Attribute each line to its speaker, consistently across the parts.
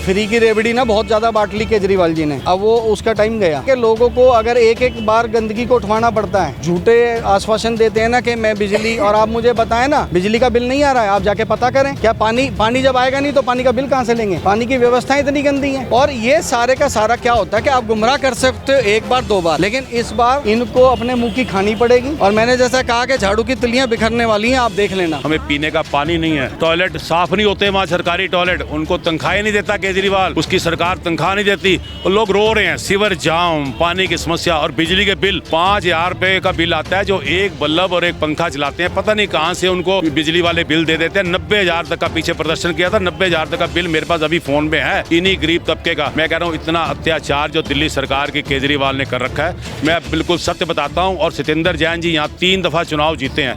Speaker 1: Free की रेवड़ी ना बहुत ज्यादा बांट ली केजरीवाल जी ने। अब वो उसका टाइम गया कि लोगों को अगर एक एक बार गंदगी को उठवाना पड़ता है, झूठे आश्वासन देते हैं ना कि मैं बिजली, और आप मुझे बताएं ना बिजली का बिल नहीं आ रहा है, आप जाके पता करें। क्या पानी जब आएगा नहीं तो पानी का बिल कहाँ से लेंगे? पानी की व्यवस्था इतनी गंदी है। और ये सारे का सारा क्या होता है कि आप गुमराह कर सकते हो एक बार दो बार, लेकिन इस बार इनको अपने मुंह की खानी पड़ेगी। और मैंने जैसा कहा कि झाड़ू की तिलियां बिखरने वाली हैं, आप देख लेना।
Speaker 2: हमें पीने का पानी नहीं है, टॉयलेट साफ नहीं होते वहाँ सरकारी टॉयलेट, उनको तनख्वाह नहीं देता केजरीवाल, उसकी सरकार तनख्वाह नहीं देती और लोग रो रहे हैं। सीवर जाम, पानी की समस्या और बिजली के बिल 5,000 रुपए का बिल आता है, जो एक बल्ब और एक पंखा चलाते हैं। पता नहीं कहाँ से उनको बिजली वाले बिल दे देते हैं। 90,000 तक का पीछे प्रदर्शन किया था, 90,000 तक का बिल मेरे पास अभी फोन में है इन्हीं गरीब तबके का। मैं कह रहा हूँ इतना अत्याचार जो दिल्ली सरकार की केजरीवाल ने कर रखा है, मैं बिल्कुल सत्य बताता हूँ। और सत्येंद्र जैन जी यहाँ 3 दफा चुनाव जीते हैं।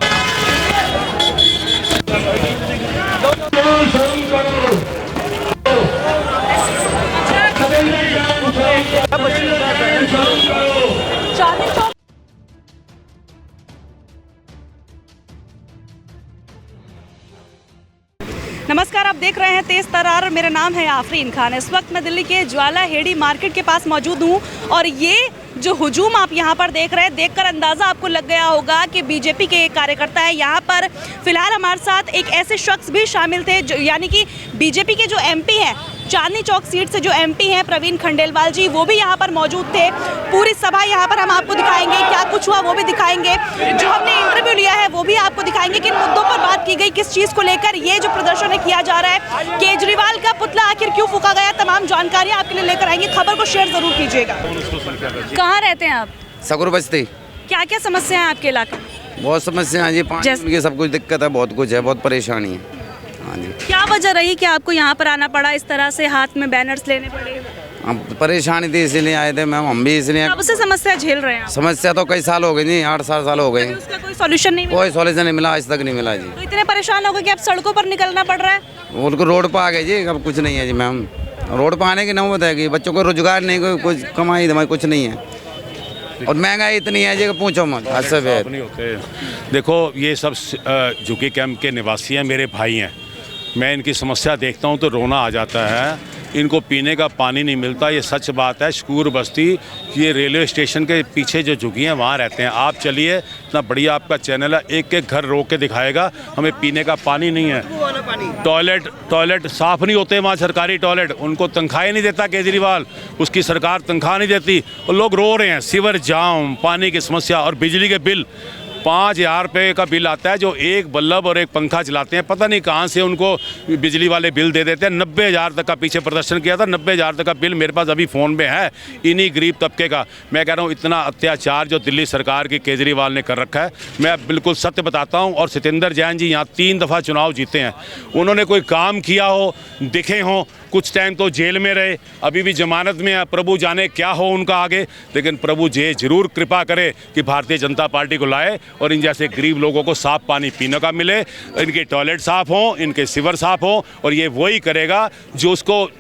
Speaker 3: नमस्कार, आप देख रहे हैं तेज तरार। मेरा नाम है आफरीन खान। इस वक्त मैं दिल्ली के ज्वाला हेड़ी मार्केट के पास मौजूद हूं और ये जो हुजूम आप यहां पर देख रहे हैं, देखकर अंदाज़ा आपको लग गया होगा कि बीजेपी के कार्यकर्ता है। यहां पर फिलहाल हमारे साथ एक ऐसे शख्स भी शामिल थे जो यानी कि बीजेपी के जो एमपी हैं, चांदनी चौक सीट से जो एमपी हैं प्रवीण खंडेलवाल जी, वो भी यहाँ पर मौजूद थे। पूरी सभा यहाँ पर हम आपको दिखाएंगे, क्या कुछ हुआ वो भी दिखाएंगे, जो हमने इंटरव्यू लिया है वो भी आपको दिखाएंगे। किन मुद्दों पर बात की गई, किस चीज़ को लेकर ये जो प्रदर्शन है किया जा रहा है, केजरीवाल का पुतला आखिर क्यों फूंका गया, तमाम जानकारियाँ आपके लिए लेकर आएंगे। खबर को शेयर जरूर कीजिएगा। कहाँ रहते हैं आप?
Speaker 4: सकुर बस्ती।
Speaker 3: क्या क्या समस्या है आपके इलाके में?
Speaker 4: बहुत समस्या है जी, पानी की सब कुछ दिक्कत है, बहुत कुछ है, बहुत परेशानी है। हाँ जी।
Speaker 3: क्या वजह रही कि आपको यहाँ पर आना पड़ा, इस तरह से हाथ में बैनर्स लेने पड़े?
Speaker 4: हम परेशानी थी इसीलिए आए थे मैम, हम भी इसलिए।
Speaker 3: कब से समस्या झेल रहे हैं?
Speaker 4: समस्या तो कई साल हो गए जी, 8-7 साल हो गए।
Speaker 3: उसका कोई सॉल्यूशन नहीं मिला?
Speaker 4: कोई सॉल्यूशन नहीं मिला, आज तक नहीं मिला जी।
Speaker 3: तो इतने परेशान हो गए कि अब सड़कों पर निकलना पड़ रहा है?
Speaker 4: उनको रोड पर आ गए जी, अब कुछ नहीं है जी मैम। रोड पर आने की नौबत है कि बच्चों को रोजगार नहीं, कोई कुछ कमाई धमाई कुछ नहीं है, और महंगाई इतनी है जी पूछो मत। अच्छा
Speaker 2: नहीं होते। देखो ये सब झुग्गी कैंप के निवासी हैं, मेरे भाई हैं। मैं इनकी समस्या देखता हूं तो रोना आ जाता है। इनको पीने का पानी नहीं मिलता, ये सच बात है। शकूर बस्ती ये रेलवे स्टेशन के पीछे जो झुग्गी हैं वहाँ रहते हैं। आप चलिए, इतना बढ़िया आपका चैनल है, एक एक घर रोक के दिखाएगा। हमें पीने का पानी नहीं है, टॉयलेट साफ नहीं होते वहाँ सरकारी टॉयलेट, उनको तनख्वाह नहीं देता केजरीवाल, उसकी सरकार तनख्वाह नहीं देती और लोग रो रहे हैं। सीवर जाम, पानी की समस्या और बिजली के बिल 5,000 रुपए का बिल आता है, जो एक बल्ब और एक पंखा चलाते हैं। पता नहीं कहाँ से उनको बिजली वाले बिल दे देते हैं। 90,000 तक का पीछे प्रदर्शन किया था, 90,000 तक का बिल मेरे पास अभी फ़ोन में है इन्हीं गरीब तबके का। मैं कह रहा हूँ इतना अत्याचार जो दिल्ली सरकार की केजरीवाल ने कर रखा है, मैं बिल्कुल सत्य बताता हूँ। और सत्येंद्र जैन जी यहाँ 3 दफ़ा चुनाव जीते हैं। उन्होंने कोई काम किया हो, दिखे हों, कुछ टाइम तो जेल में रहे, अभी भी जमानत में है, प्रभु जाने क्या हो उनका आगे। लेकिन प्रभु जी जरूर कृपा करे कि भारतीय जनता पार्टी को लाए और इन जैसे गरीब लोगों को साफ पानी पीने का मिले, इनके टॉयलेट साफ हों, इनके सीवर साफ हों। और ये वही करेगा जो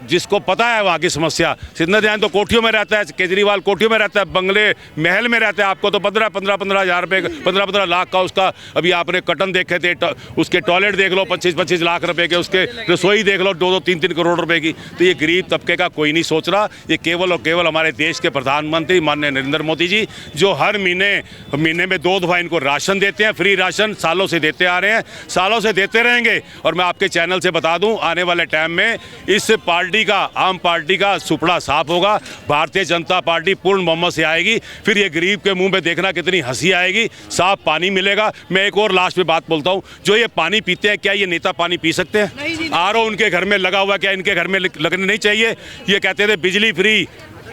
Speaker 2: जिसको पता है वहाँ की समस्या। सत्येंद्र जैन तो कोठियों में रहता है, केजरीवाल कोठियों में रहता है, बंगले महल में रहता है। आपको तो 15 हज़ार रुपये, 15 लाख का उसका अभी आपने कटन देखे थे, उसके टॉयलेट देख लो 25 लाख रुपए के, उसके रसोई देख लो 2-2, 3-3 करोड़ रुपए की। तो ये गरीब तबके का कोई नहीं सोच रहा। ये केवल और केवल हमारे देश के प्रधानमंत्री माननीय नरेंद्र मोदी जी, जो हर महीने में 2 दफ़ा इनको राशन देते हैं, फ्री राशन सालों से देते आ रहे हैं, सालों से देते रहेंगे। और मैं आपके चैनल से बता दूं, आने वाले टाइम में इस पार्टी का, आम पार्टी का सुपड़ा साफ होगा। भारतीय जनता पार्टी पूर्ण बहुमत से आएगी। फिर ये गरीब के मुंह में देखना कितनी हंसी आएगी, साफ पानी मिलेगा। मैं एक और लास्ट में बात बोलता हूँ, जो ये पानी पीते हैं, क्या ये नेता पानी पी सकते हैं? आरओ उनके घर में लगा हुआ, क्या इनके घर में लगने नहीं चाहिए? ये कहते थे बिजली फ्री,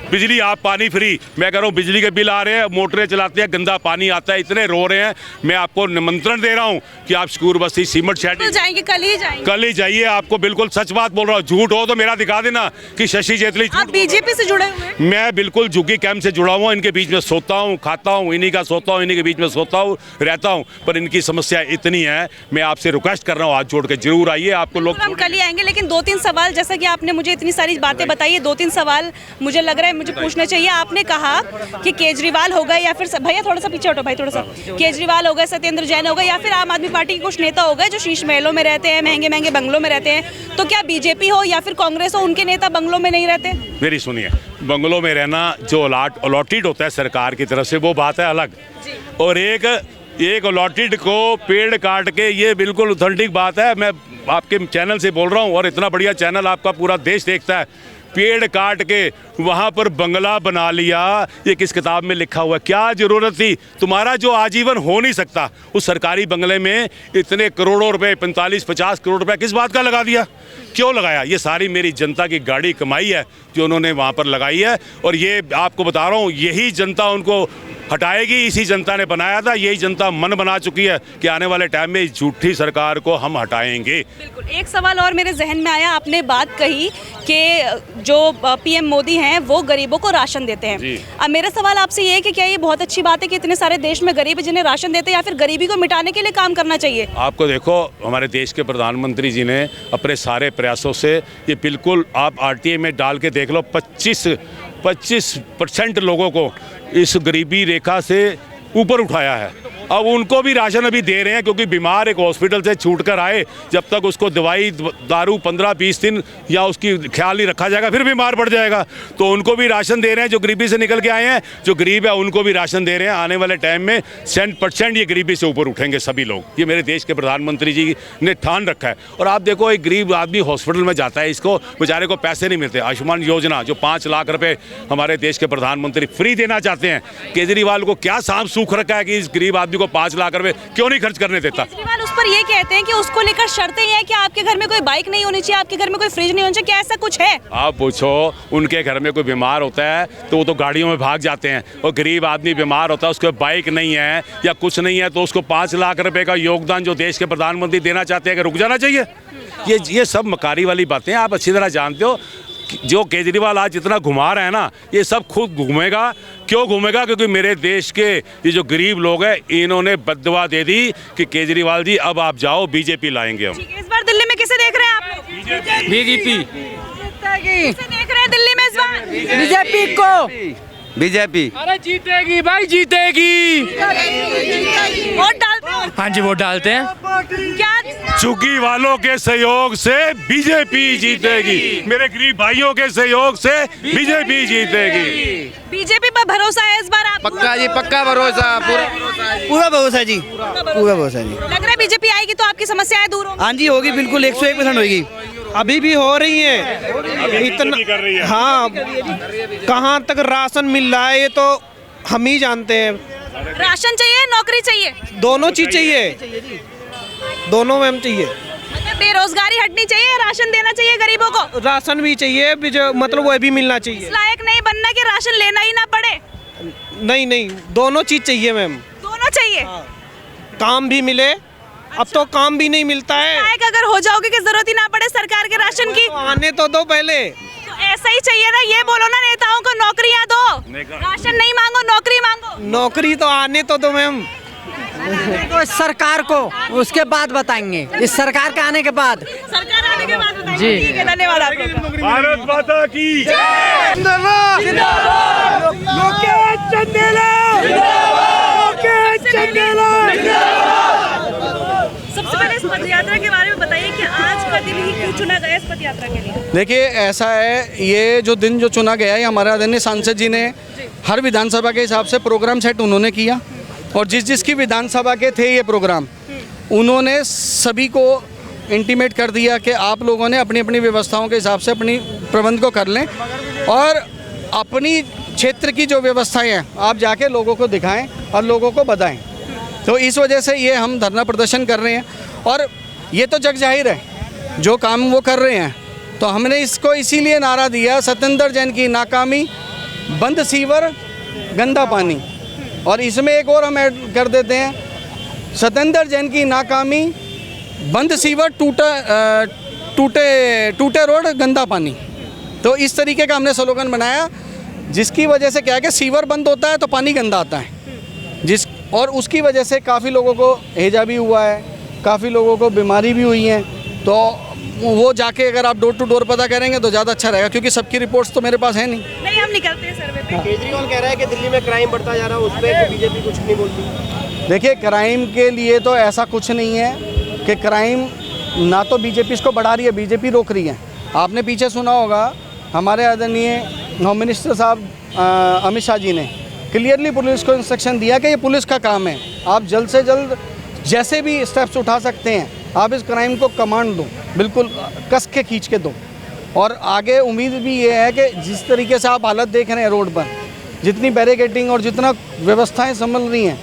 Speaker 2: बिजली आप पानी फ्री। मैं कह रहा हूँ बिजली के बिल आ रहे हैं, मोटरें चलाते हैं, गंदा पानी आता है, इतने रो रहे हैं। मैं आपको निमंत्रण दे रहा हूँ कि आप शकूर बस्ती सीमेंट शेड
Speaker 3: जाएंगे, कल ही जाएंगे।
Speaker 2: कल ही जाइए। आपको बिल्कुल सच बात बोल रहा हूँ, झूठ हो तो मेरा दिखा देना कि शशि जेटली।
Speaker 3: आप बीजेपी से जुड़े हुए?
Speaker 2: मैं बिल्कुल झुग्गी कैंप से जुड़ा हुआ, इनके बीच में सोता हूँ, खाता हूँ, इन्हीं का सोता हूँ, इन्हीं के बीच में सोता हूँ, रहता हूँ। पर इनकी समस्या इतनी है, मैं आपसे रिक्वेस्ट कर रहा हूँ, हाथ जोड़ के जरूर आइए। आपको लोग
Speaker 3: हम कल ही आएंगे, लेकिन 2-3 सवाल, जैसा कि आपने मुझे इतनी सारी बातें बताई है, 2-3 सवाल मुझे लग रहा है मुझे पूछना चाहिए। आपने कहा कि केजरीवाल हो गए या फिर भैया थोड़ा सा पीछे हटो भाई, थोड़ा सा, केजरीवाल हो गए, सत्येंद्र जैन हो गए, या फिर आम आदमी पार्टी के कुछ नेता हो गए जो शीश महलों में रहते हैं, महंगे महंगे बंगलों में रहते हैं, तो क्या बीजेपी हो या फिर कांग्रेस हो, उनके नेता बंगलों में नहीं रहते?
Speaker 2: मेरी सुनिए, बंगलों में रहना जो अलॉटेड होता है सरकार की तरफ से, वो बात है अलग, और एक अलॉटेड को पेड़ काट के, ये बिल्कुल ऑथेंटिक बात है। मैं आपके चैनल से बोल रहा हूँ, और इतना बढ़िया चैनल आपका पूरा देश देखता है। पेड़ काट के वहाँ पर बंगला बना लिया, ये किस किताब में लिखा हुआ है? क्या ज़रूरत थी? तुम्हारा जो आजीवन हो नहीं सकता, उस सरकारी बंगले में इतने करोड़ों रुपए, 45-50 करोड़ रुपए किस बात का लगा दिया? क्यों लगाया? ये सारी मेरी जनता की गाड़ी कमाई है जो उन्होंने वहाँ पर लगाई है, और ये आपको बता रहा हूँ, यही जनता उनको हटाएगी। इसी जनता ने बनाया था, यही जनता मन बना चुकी है कि आने वाले टाइम में इस झूठी सरकार को हम हटाएंगे।
Speaker 3: बिल्कुल। एक सवाल और मेरे जहन में आया, आपने बात कही कि जो पीएम मोदी हैं वो गरीबों को राशन देते हैं। अब मेरा सवाल आपसे ये है कि क्या ये बहुत अच्छी बात है कि इतने सारे देश में गरीब जिन्हें राशन देते हैं, या फिर गरीबी को मिटाने के लिए काम करना चाहिए?
Speaker 2: आपको देखो, हमारे देश के प्रधानमंत्री जी ने अपने सारे प्रयासों से ये बिल्कुल, आप आरटीआई में डाल के देख लो, 25% लोगों को इस गरीबी रेखा से ऊपर उठाया है। अब उनको भी राशन अभी दे रहे हैं, क्योंकि बीमार एक हॉस्पिटल से छूटकर आए, जब तक उसको दवाई दारू 15-20 दिन या उसकी ख्याल नहीं रखा जाएगा, फिर बीमार पड़ जाएगा। तो उनको भी राशन दे रहे हैं, जो गरीबी से निकल के आए हैं, जो गरीब है उनको भी राशन दे रहे हैं। आने वाले टाइम में 100% ये गरीबी से ऊपर उठेंगे सभी लोग, ये मेरे देश के प्रधानमंत्री जी ने ठान रखा है। और आप देखो, एक गरीब आदमी हॉस्पिटल में जाता है, इसको बेचारे को पैसे नहीं मिलते। आयुष्मान योजना जो 5 लाख रुपए हमारे देश के प्रधानमंत्री फ्री देना चाहते हैं, केजरीवाल को क्या सांप सूख रखा है कि इस गरीब आदमी को 5 लाख रुपए क्यों नहीं खर्च करने देता?
Speaker 3: केजरीवाल उस पर ये कहते हैं कि उसको लेकर शर्तें ये हैं कि आपके घर में कोई बाइक नहीं होनी चाहिए, आपके घर में कोई फ्रिज नहीं होना चाहिए, क्या ऐसा कुछ है?
Speaker 2: आप पूछो, उनके घर में कोई बीमार होता है तो वो तो गाड़ियों में भाग जाते हैं, और गरीब आदमी बीमार होता है, उसके बाइक नहीं है या कुछ नहीं है, तो उसको 5 लाख रुपए का योगदान जो देश के प्रधानमंत्री देना चाहते हैं, कि रुक जाना चाहिए? ये सब मकारी वाली बातें आप अच्छी तरह जानते हो। जो केजरीवाल आज जितना घुमा रहे हैं ना, ये सब खुद घूमेगा। क्यों घूमेगा? क्योंकि मेरे देश के ये जो गरीब लोग हैं, इन्होंने बददुआ दे दी कि केजरीवाल जी अब आप जाओ, बीजेपी लाएंगे हम।
Speaker 3: इस बार दिल्ली में किसे देख रहे हैं आप लोग?
Speaker 5: बीजेपी।
Speaker 3: किसे देख रहे हैं दिल्ली में इस बार?
Speaker 5: बीजेपी को।
Speaker 4: बीजेपी।
Speaker 5: अरे जीतेगी भाई, जीतेगी।
Speaker 3: वोट डालते हो?
Speaker 5: हाँ जी, वोट डालते हैं।
Speaker 3: क्या
Speaker 2: चुकी वालों के सहयोग से बीजेपी जीतेगी, मेरे गरीब भाइयों के सहयोग से बीजेपी जीतेगी।
Speaker 3: बीजेपी पर भरोसा है इस बार आप?
Speaker 4: पक्का जी, पक्का भरोसा,
Speaker 6: पूरा भरोसा जी, पूरा भरोसा जी।
Speaker 3: लग रहा है बीजेपी आएगी तो आपकी समस्याएं दूर होंगी?
Speaker 6: हाँ जी, होगी, बिल्कुल 101% होगी।
Speaker 7: अभी भी हो रही है इतना। हाँ, कहाँ तक राशन मिल रहा है ये तो हम ही जानते हैं।
Speaker 3: राशन चाहिए, नौकरी चाहिए?
Speaker 7: दोनों चीज चाहिए, दोनों मैम चाहिए।
Speaker 3: मतलब बेरोजगारी हटनी चाहिए, राशन देना चाहिए गरीबों को?
Speaker 7: राशन भी चाहिए, मतलब वो भी मिलना
Speaker 3: इस
Speaker 7: चाहिए।
Speaker 3: लायक नहीं बनना कि राशन लेना ही ना पड़े?
Speaker 7: नहीं नहीं, दोनों चीज चाहिए मैम।
Speaker 3: दोनों चाहिए।
Speaker 7: काम भी मिले, अब तो काम भी नहीं मिलता है।
Speaker 3: लायक अगर हो जाओगे कि जरूरत ही ना पड़े सरकार के राशन की,
Speaker 7: तो आने तो दो पहले।
Speaker 3: तो ऐसा ही चाहिए ना, ये बोलो ना नेताओं को नौकरियां दो, राशन नहीं मांगो, नौकरी मांगो।
Speaker 7: नौकरी तो आने तो दो मैम।
Speaker 8: तो इस सरकार को उसके बाद बताएंगे, इस सरकार के आने के बाद।
Speaker 3: सरकार आने के बाद बताएंगे।
Speaker 8: जी।
Speaker 3: ठीक है, धन्यवाद आपको।
Speaker 2: भारत माता की
Speaker 3: सबसे पहले इस पद यात्रा के बारे में बताइए कि आज का दिन ही क्यों चुना गया इस पद यात्रा के लिए?
Speaker 1: देखिए, ऐसा है, ये जो दिन जो चुना गया है, हमारे आदरणीय सांसद जी ने हर विधानसभा के हिसाब से प्रोग्राम सेट उन्होंने किया, और जिसकी विधानसभा के थे ये प्रोग्राम, उन्होंने सभी को इंटीमेट कर दिया कि आप लोगों ने अपनी अपनी व्यवस्थाओं के हिसाब से अपनी प्रबंध को कर लें, और अपनी क्षेत्र की जो व्यवस्थाएं हैं आप जाके लोगों को दिखाएं और लोगों को बताएं। तो इस वजह से ये हम धरना प्रदर्शन कर रहे हैं, और ये तो जग जाहिर है जो काम वो कर रहे हैं। तो हमने इसको इसीलिए नारा दिया, सत्येंद्र जैन की नाकामी, बंद सीवर, गंदा पानी। और इसमें एक और हम ऐड कर देते हैं, सत्येंद्र जैन की नाकामी, बंद सीवर, टूटे रोड, गंदा पानी। तो इस तरीके का हमने स्लोगन बनाया, जिसकी वजह से क्या है कि सीवर बंद होता है तो पानी गंदा आता है, और उसकी वजह से काफ़ी लोगों को हैजा भी हुआ है, काफ़ी लोगों को बीमारी भी हुई है। तो वो जाके अगर आप डोर टू डोर पता करेंगे तो ज़्यादा अच्छा रहेगा, क्योंकि सबकी रिपोर्ट्स तो मेरे पास है नहीं।
Speaker 3: नहीं, हम निकलते हैं सर्वे पे।
Speaker 9: केजरीवाल कह रहा है कि दिल्ली में क्राइम बढ़ता जा रहा है, उस पर बीजेपी कुछ नहीं बोलती।
Speaker 1: देखिए, क्राइम के लिए तो ऐसा कुछ नहीं है कि क्राइम ना तो बीजेपी इसको बढ़ा रही है, बीजेपी रोक रही है। आपने पीछे सुना होगा हमारे आदरणीय होम मिनिस्टर साहब अमित शाह जी ने क्लियरली पुलिस को इंस्ट्रक्शन दिया कि ये पुलिस का काम है, आप जल्द से जल्द जैसे भी स्टेप्स उठा सकते हैं आप इस क्राइम को कमांड दो, बिल्कुल कस के खींच के दो। और आगे उम्मीद भी ये है कि जिस तरीके से आप हालत देख रहे हैं रोड पर, जितनी बैरिकेडिंग और जितना व्यवस्थाएं संभल रही हैं,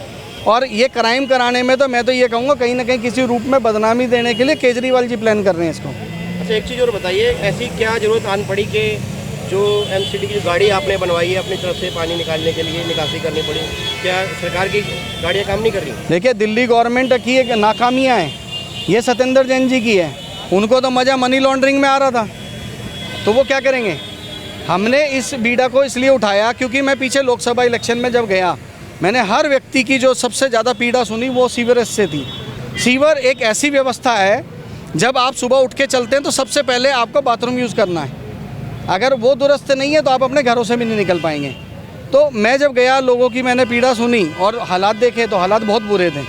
Speaker 1: और ये क्राइम कराने में तो मैं तो ये कहूँगा कहीं ना कहीं किसी रूप में बदनामी देने के लिए केजरीवाल जी प्लान कर रहे हैं इसको।
Speaker 9: अच्छा, एक चीज़ और बताइए, ऐसी क्या ज़रूरत आन पड़ी कि जो एमसीडी की जो गाड़ी आपने बनवाई है अपनी तरफ से पानी निकालने के लिए निकासी करनी पड़ी, क्या सरकार की गाड़ियाँ काम नहीं कर रही?
Speaker 1: देखिए, दिल्ली गवर्नमेंट की एक नाकामियाँ हैं, ये सत्येंद्र जैन जी की है। उनको तो मज़ा मनी लॉन्ड्रिंग में आ रहा था, तो वो क्या करेंगे। हमने इस बीड़ा को इसलिए उठाया क्योंकि मैं पीछे लोकसभा इलेक्शन में जब गया, मैंने हर व्यक्ति की जो सबसे ज़्यादा पीड़ा सुनी वो सीवरेज से थी। सीवर एक ऐसी व्यवस्था है, जब आप सुबह उठ के चलते हैं तो सबसे पहले आपको बाथरूम यूज़ करना है, अगर वो दुरुस्त नहीं है तो आप अपने घरों से भी नहीं निकल पाएंगे। तो मैं जब गया, लोगों की मैंने पीड़ा सुनी और हालात देखे तो हालात बहुत बुरे थे।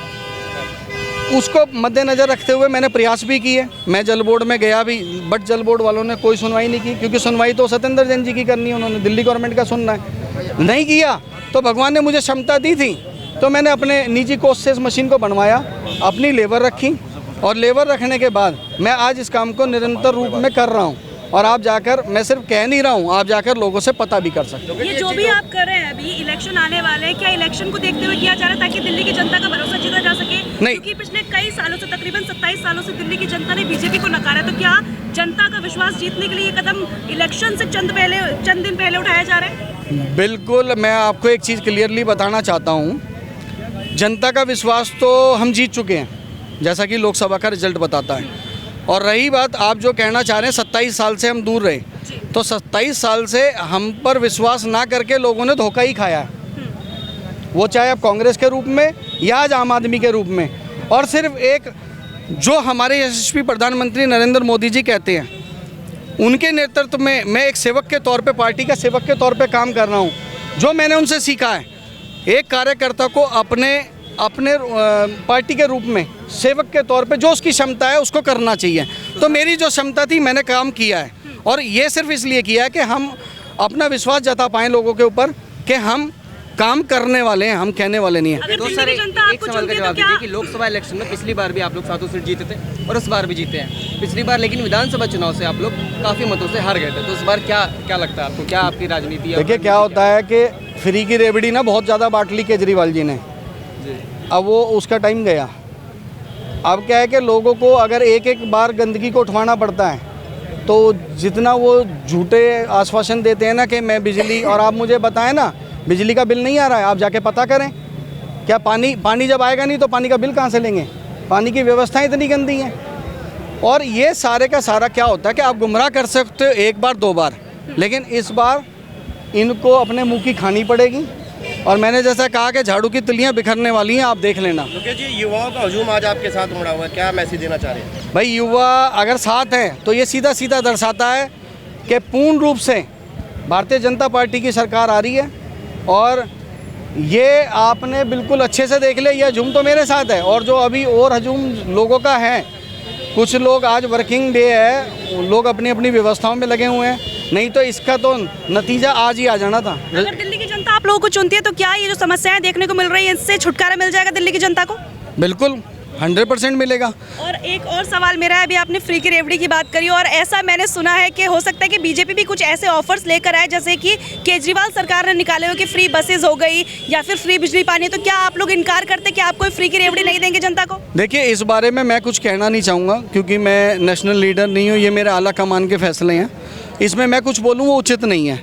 Speaker 1: उसको मद्देनज़र रखते हुए मैंने प्रयास भी किए, मैं जल बोर्ड में गया भी, बट जल बोर्ड वालों ने कोई सुनवाई नहीं की, क्योंकि सुनवाई तो सत्येंद्र जैन जी की करनी है, उन्होंने दिल्ली गवर्नमेंट का सुनना है। नहीं किया तो भगवान ने मुझे क्षमता दी थी, तो मैंने अपने निजी कोष से इस मशीन को बनवाया, अपनी लेबर रखी, और लेबर रखने के बाद मैं आज इस काम को निरंतर रूप में कर रहा हूँ। और आप जाकर, मैं सिर्फ कह नहीं रहा हूँ, आप जाकर लोगों से पता भी कर सकते हो।
Speaker 3: ये जो भी आप कर रहे हैं अभी, इलेक्शन आने वाले हैं, क्या इलेक्शन को देखते हुए किया जा रहा है ताकि दिल्ली की जनता का भरोसा जीता जा सके?
Speaker 1: नहीं,
Speaker 3: क्योंकि पिछले कई सालों से, तकरीबन 27 सालों से दिल्ली की जनता ने बीजेपी को नकारा है, तो क्या जनता का विश्वास जीतने के लिए ये कदम इलेक्शन से चंद दिन पहले उठाया जा रहा है?
Speaker 1: बिल्कुल, मैं आपको एक चीज़ क्लियरली बताना चाहता हूँ, जनता का विश्वास तो हम जीत चुके हैं, जैसा कि लोकसभा का रिजल्ट बताता है। और रही बात आप जो कहना चाह रहे हैं, 27 साल से हम दूर रहे, तो 27 साल से हम पर विश्वास ना करके लोगों ने धोखा ही खाया है, वो चाहे अब कांग्रेस के रूप में या आज आम आदमी के रूप में। और सिर्फ एक जो हमारे यशस्वी प्रधानमंत्री नरेंद्र मोदी जी कहते हैं, उनके नेतृत्व में मैं एक सेवक के तौर पे, पार्टी का सेवक के तौर पे काम कर रहा हूँ। जो मैंने उनसे सीखा है, एक कार्यकर्ता को अपने पार्टी के रूप में सेवक के तौर पे जो उसकी क्षमता है उसको करना चाहिए। तो मेरी जो क्षमता थी मैंने काम किया है, और ये सिर्फ इसलिए किया है कि हम अपना विश्वास जता पाएँ लोगों के ऊपर कि हम काम करने वाले हैं, हम कहने वाले नहीं हैं।
Speaker 3: तो सर, एक सवाल का जवाब दीजिए
Speaker 6: कि लोकसभा इलेक्शन में पिछली बार भी आप लोग 7 सीट जीते थे और इस बार भी जीते हैं। पिछली बार लेकिन विधानसभा चुनाव से आप लोग काफ़ी मतों से हार गए थे, तो इस बार क्या लगता है आपको, क्या आपकी राजनीति है?
Speaker 1: देखिए, क्या होता है कि फ्री की रेवड़ी ना बहुत ज़्यादा बांट ली केजरीवाल जी ने, अब वो उसका टाइम गया। अब क्या है कि लोगों को अगर एक बार गंदगी को उठवाना पड़ता है, तो जितना वो झूठे आश्वासन देते हैं ना कि मैं बिजली, और आप मुझे बताएं ना, बिजली का बिल नहीं आ रहा है, आप जाके पता करें। क्या पानी जब आएगा नहीं तो पानी का बिल कहाँ से लेंगे? पानी की व्यवस्थाएं इतनी गंदी हैं। और ये सारे का सारा क्या होता है कि आप गुमराह कर सकते हो एक बार दो बार, लेकिन इस बार इनको अपने मुंह की खानी पड़ेगी। और मैंने जैसा कहा कि झाड़ू की तिलियां बिखरने वाली हैं, आप देख लेना।
Speaker 9: लोकेश जी, युवाओं का हजूम आज आपके साथ उमड़ा हुआ है, क्या मैसेज देना चाह रहे हैं?
Speaker 1: भाई, युवा अगर साथ हैं तो ये सीधा सीधा दर्शाता है कि पूर्ण रूप से भारतीय जनता पार्टी की सरकार आ रही है। और ये आपने बिल्कुल अच्छे से देख लिया, यह हजूम तो मेरे साथ है, और जो अभी और हजूम लोगों का है, कुछ लोग आज वर्किंग डे है, लोग अपनी अपनी व्यवस्थाओं में लगे हुए हैं, नहीं तो इसका तो नतीजा आज ही आ जाना था।
Speaker 3: अगर दिल्ली की जनता आप लोगों को चुनती है तो क्या ये जो समस्याएं देखने को मिल रही है, इससे छुटकारा मिल जाएगा दिल्ली की जनता को?
Speaker 1: बिल्कुल 100% मिलेगा।
Speaker 3: और एक और सवाल मेरा है, अभी आपने फ्री की रेवड़ी की बात करी, और ऐसा मैंने सुना है कि हो सकता है कि बीजेपी भी कुछ ऐसे ऑफर्स लेकर आए जैसे कि केजरीवाल सरकार ने निकाले हो कि फ्री बसेस हो गई या फिर फ्री बिजली पानी, तो क्या आप लोग इनकार करते कि आप कोई फ्री की रेवड़ी नहीं देंगे जनता को?
Speaker 1: देखिए, इस बारे में मैं कुछ कहना नहीं चाहूँगा, क्योंकि मैं नेशनल लीडर नहीं हूँ, ये मेरे आला कमान के फैसले हैं, इसमें मैं कुछ बोलूँ वो उचित नहीं है।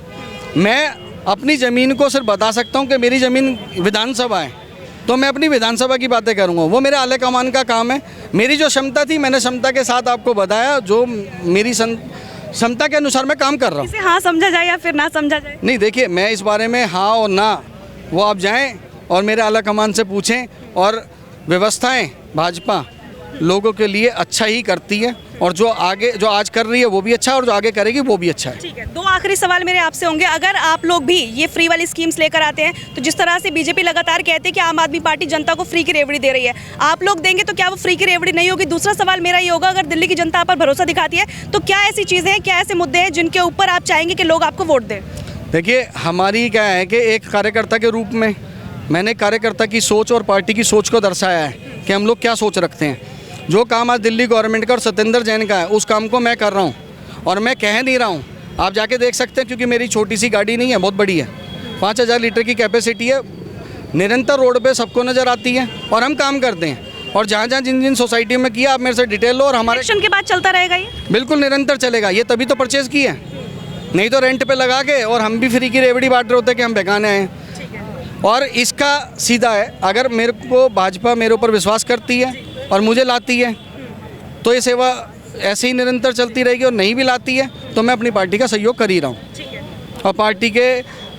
Speaker 1: मैं अपनी ज़मीन को सिर्फ बता सकता हूँ कि मेरी ज़मीन विधानसभा है, तो मैं अपनी विधानसभा की बातें करूँगा, वो मेरे आले कमान का काम है। मेरी जो क्षमता थी मैंने क्षमता के साथ आपको बताया, जो मेरी क्षमता के अनुसार मैं काम कर रहा हूँ।
Speaker 3: इसे हाँ समझा जाए या फिर ना समझा जाए?
Speaker 1: नहीं, देखिए, मैं इस बारे में हाँ और ना, वो आप जाएं और मेरे आला कमान से पूछें। और व्यवस्थाएं भाजपा लोगों के लिए अच्छा ही करती है, और जो आज कर रही है वो भी अच्छा है, और जो आगे करेगी वो भी अच्छा है।
Speaker 3: ठीक है, दो आखिरी सवाल मेरे आपसे होंगे। अगर आप लोग भी ये फ्री वाली स्कीम्स लेकर आते हैं तो जिस तरह से बीजेपी लगातार कहते हैं कि आम आदमी पार्टी जनता को फ्री की रेवड़ी दे रही है, आप लोग देंगे तो क्या वो फ्री की रेवड़ी नहीं होगी? दूसरा सवाल मेरा ये होगा, अगर दिल्ली की जनता आप पर भरोसा दिखाती है तो क्या ऐसी चीज़ें हैं, क्या ऐसे मुद्दे हैं जिनके ऊपर आप चाहेंगे कि लोग आपको वोट दें?
Speaker 1: देखिए, हमारी क्या है कि एक कार्यकर्ता के रूप में मैंने कार्यकर्ता की सोच और पार्टी की सोच को दर्शाया है कि हम लोग क्या सोच रखते हैं। जो काम आज दिल्ली गवर्नमेंट का और सत्येंद्र जैन का है, उस काम को मैं कर रहा हूँ, और मैं कह नहीं रहा हूँ, आप जाके देख सकते हैं, क्योंकि मेरी छोटी सी गाड़ी नहीं है, बहुत बड़ी है, 5000 लीटर की कैपेसिटी है, निरंतर रोड पे सबको नज़र आती है, और हम काम करते हैं। और जहाँ जहाँ जिन जिन सोसाइटी में किया, आप मेरे से डिटेल लो, और हमारे
Speaker 3: इलेक्शन के बाद चलता रहेगा ये?
Speaker 1: बिल्कुल निरंतर चलेगा ये, तभी तो परचेज़ की है, नहीं तो रेंट पे लगा के और हम भी फ्री की रेवड़ी बांट रहे होते कि हम बेगाने आए हैं। और इसका सीधा है, अगर मेरे को भाजपा मेरे ऊपर विश्वास करती है और मुझे लाती है तो ये सेवा ऐसे ही निरंतर चलती रहेगी, और नहीं भी लाती है तो मैं अपनी पार्टी का सहयोग कर ही रहा हूँ। और पार्टी के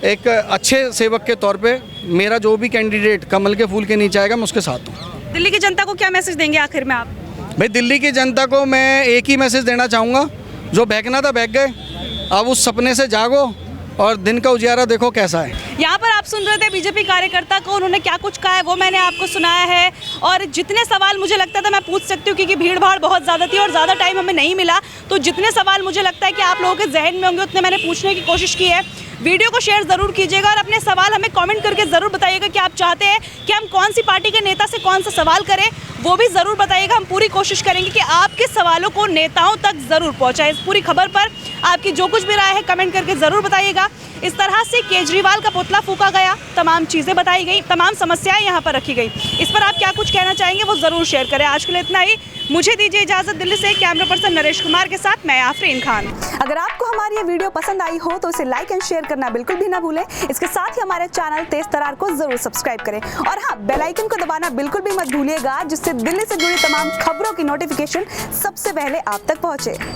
Speaker 1: एक अच्छे सेवक के तौर पे मेरा जो भी कैंडिडेट कमल के फूल के नीचे आएगा, मैं उसके साथ हूँ।
Speaker 3: दिल्ली की जनता को क्या मैसेज देंगे आखिर में आप?
Speaker 1: भाई, दिल्ली की जनता को मैं एक ही मैसेज देना चाहूँगा, जो बहकना था बहक गए, अब उस सपने से जागो और दिन का उजियारा देखो कैसा है।
Speaker 3: यहाँ पर आप सुन रहे थे बीजेपी कार्यकर्ता को, उन्होंने क्या कुछ कहा है वो मैंने आपको सुनाया है। और जितने सवाल मुझे लगता था मैं पूछ सकती हूँ, क्योंकि भीड़ भाड़ बहुत ज़्यादा थी और ज़्यादा टाइम हमें नहीं मिला, तो जितने सवाल मुझे लगता है कि आप लोगों के जहन में होंगे उतने मैंने पूछने की कोशिश की है। वीडियो को शेयर ज़रूर कीजिएगा और अपने सवाल हमें कमेंट करके ज़रूर बताइएगा कि आप चाहते हैं कि हम कौन सी पार्टी के नेता से कौन सा सवाल करें, वो भी ज़रूर बताइएगा। हम पूरी कोशिश करेंगे कि आपके सवालों को नेताओं तक ज़रूर पहुँचाएं। इस पूरी खबर पर आपकी जो कुछ भी राय है कमेंट करके ज़रूर बताइएगा। इस तरह से केजरीवाल का पुतला फूका गया, तमाम चीज़ें बताई गई, तमाम समस्याएं यहाँ पर रखी गई। इस पर आप क्या कुछ कहना चाहेंगे वो ज़रूर शेयर करें। आज के लिए इतना ही, मुझे दीजिए इजाज़त। दिल्ली से कैमरा पर्सन नरेश कुमार के साथ मैं आफरीन खान। अगर आपको हमारी ये वीडियो पसंद आई हो तो इसे लाइक एंड शेयर करना बिल्कुल भी ना भूलें। इसके साथ ही हमारे चैनल तेज तरार को जरूर सब्सक्राइब करें, और हाँ, बेल आइकन को दबाना बिल्कुल भी मत भूलिएगा, जिससे दिल्ली से जुड़ी तमाम खबरों की नोटिफिकेशन सबसे पहले आप तक पहुंचे।